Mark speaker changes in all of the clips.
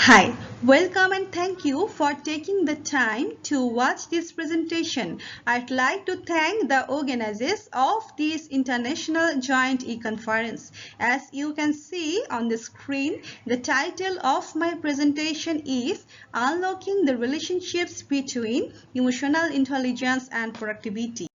Speaker 1: Hi, welcome and thank you for taking the time to watch this presentation. I'd like to thank the organizers of this International Joint E-Conference. As you can see on the screen, the title of my presentation is Unlocking the Relationships Between Emotional Intelligence and Productivity.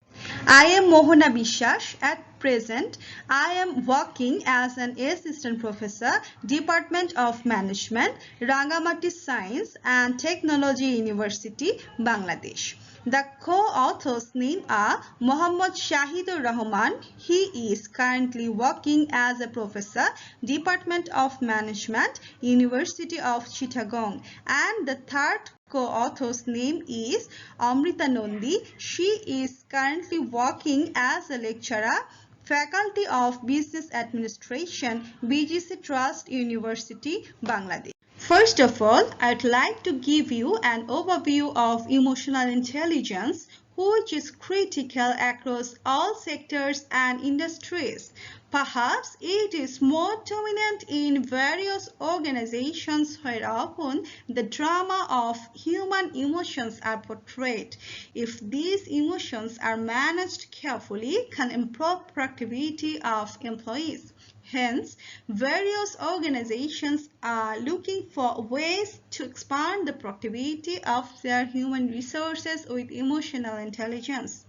Speaker 1: I am Mohona Biswas. At present, I am working as an assistant professor, Department of Management, RANGAMATI Science and Technology University, Bangladesh. The co-authors' names are Mohammad SAHIDUR Rahman. He is currently working as a professor, Department of Management, University of Chittagong. And the third co-author's name is AMRITA NANDY. She is currently working as a lecturer, Faculty of Business Administration, BGC Trust University, Bangladesh. First of all, I'd like to give you an overview of emotional intelligence, which is critical across all sectors and industries. Perhaps it is more dominant in various organizations where often the drama of human emotions are portrayed. If these emotions are managed carefully, can improve productivity of employees. Hence, various organizations are looking for ways to expand the productivity of their human resources with emotional intelligence.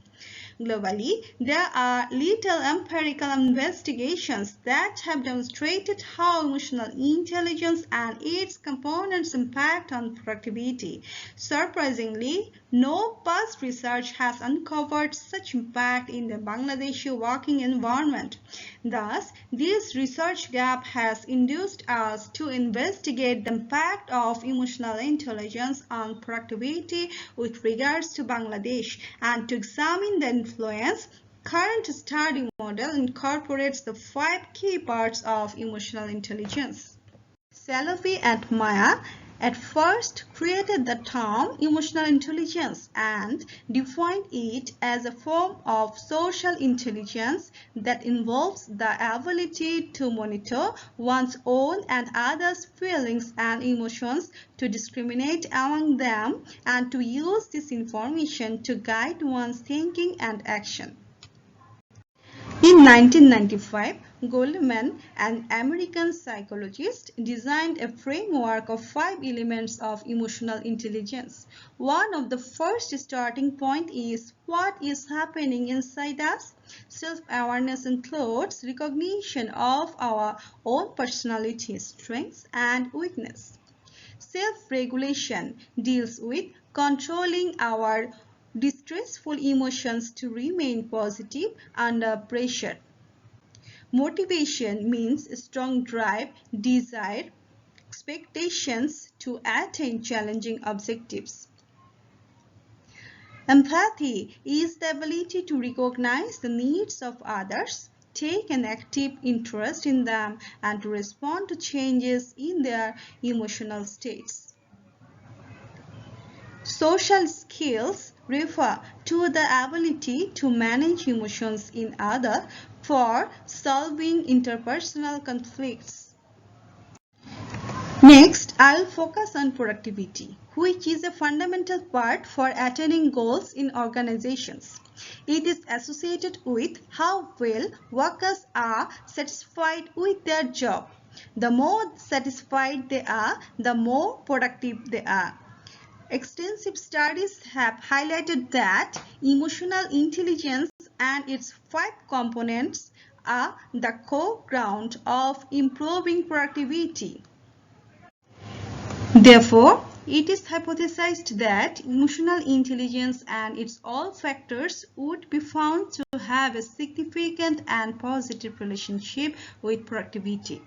Speaker 1: Globally, there are little empirical investigations that have demonstrated how emotional intelligence and its components impact on productivity. Surprisingly, no past research has uncovered such impact in the Bangladeshi working environment. Thus, this research gap has induced us to investigate the impact of emotional intelligence on productivity with regards to Bangladesh and to examine the influence. Current study model incorporates the 5 key parts of emotional intelligence. Salovey and Maya at first created the term emotional intelligence and defined it as a form of social intelligence that involves the ability to monitor one's own and others' feelings and emotions, to discriminate among them, and to use this information to guide one's thinking and action. In 1995, Goldman, an American psychologist, designed a framework of 5 elements of emotional intelligence. One of the first starting points is what is happening inside us. Self-awareness includes recognition of our own personality, strengths, and weakness. Self-regulation deals with controlling our distressful emotions to remain positive under pressure. Motivation means strong drive, desire, expectations to attain challenging objectives. Empathy is the ability to recognize the needs of others, take an active interest in them, and to respond to changes in their emotional states. Social skills refer to the ability to manage emotions in others for solving interpersonal conflicts. Next, I will focus on productivity, which is a fundamental part for attaining goals in organizations. It is associated with how well workers are satisfied with their job. The more satisfied they are, the more productive they are. Extensive studies have highlighted that emotional intelligence and its 5 components are the core ground of improving productivity. Therefore, it is hypothesized that emotional intelligence and its all factors would be found to have a significant and positive relationship with productivity.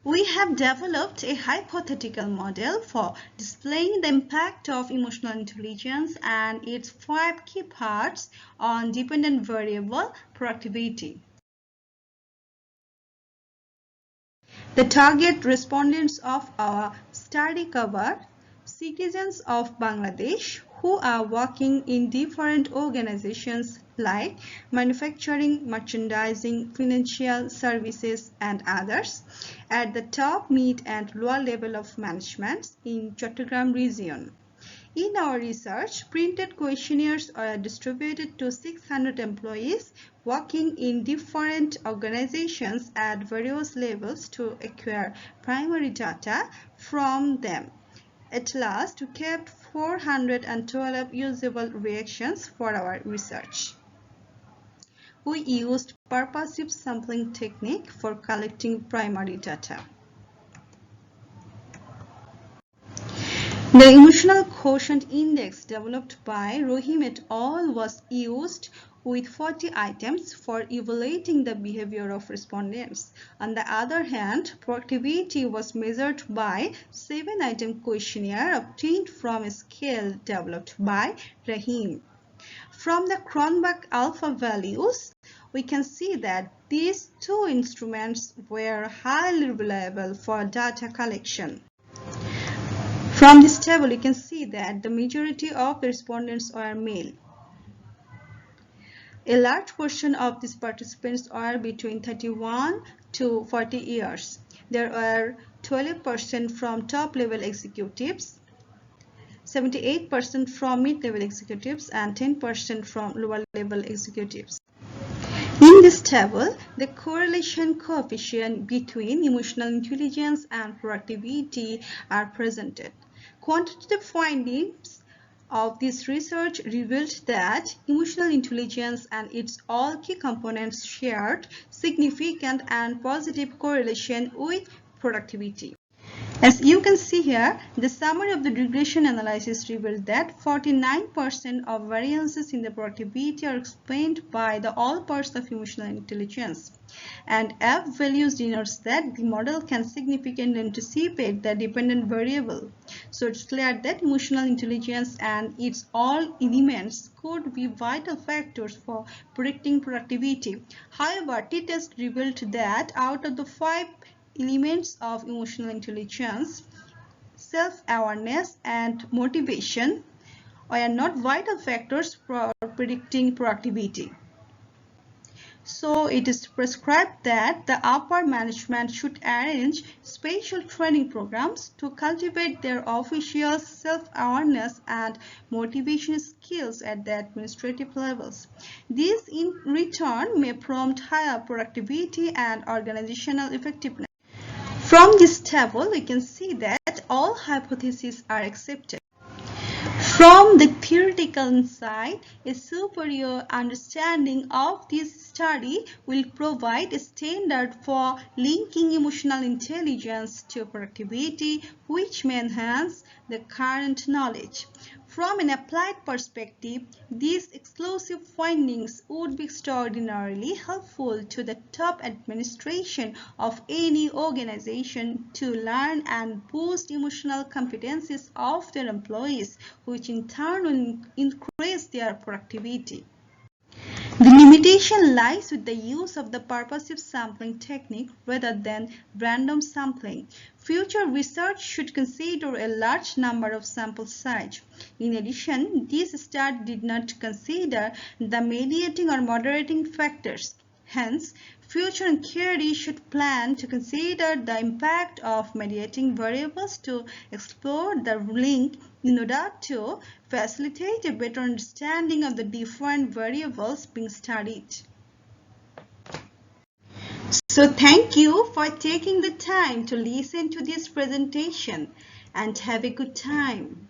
Speaker 1: We have developed a hypothetical model for displaying the impact of emotional intelligence and its 5 key parts on dependent variable productivity. The target respondents of our study cover citizens of Bangladesh who are working in different organizations like manufacturing, merchandising, financial services, and others at the top, mid, and lower level of management in Chattogram region. In our research, printed questionnaires are distributed to 600 employees working in different organizations at various levels to acquire primary data from them. At last, we kept 412 usable reactions for our research. We used purposive sampling technique for collecting primary data. The emotional quotient index developed by Rahim et al. Was used with 40 items for evaluating the behavior of respondents. On the other hand, productivity was measured by 7-item questionnaire obtained from a scale developed by Rahim. From the Cronbach alpha values, we can see that these two instruments were highly reliable for data collection. From this table, you can see that the majority of the respondents are male. A large portion of these participants are between 31 to 40 years. There are 12% from top-level executives, 78% from mid-level executives, and 10% from lower-level executives. In this table, the correlation coefficient between emotional intelligence and productivity are presented. Quantitative findings of this research revealed that emotional intelligence and its all key components shared significant and positive correlation with productivity. As you can see here, the summary of the regression analysis revealed that 49% of variances in the productivity are explained by the all parts of emotional intelligence. And F values denotes that the model can significantly anticipate the dependent variable. So it's clear that emotional intelligence and its all elements could be vital factors for predicting productivity. However, t-test revealed that out of the 5 elements of emotional intelligence, self-awareness and motivation are not vital factors for predicting productivity. So it is prescribed that the upper management should arrange special training programs to cultivate their officials' self-awareness and motivation skills at the administrative levels. This in return may prompt higher productivity and organizational effectiveness. From this table, we can see that all hypotheses are accepted. From the theoretical insight, a superior understanding of this study will provide a standard for linking emotional intelligence to productivity, which may enhance the current knowledge. From an applied perspective, these exclusive findings would be extraordinarily helpful to the top administration of any organization to learn and boost emotional competencies of their employees, which in turn will increase their productivity. The limitation lies with the use of the purposive sampling technique rather than random sampling. Future research should consider a large number of sample size. In addition, this study did not consider the mediating or moderating factors. Hence, future inquiry should plan to consider the impact of mediating variables to explore the link in order to facilitate a better understanding of the different variables being studied. So thank you for taking the time to listen to this presentation and have a good time.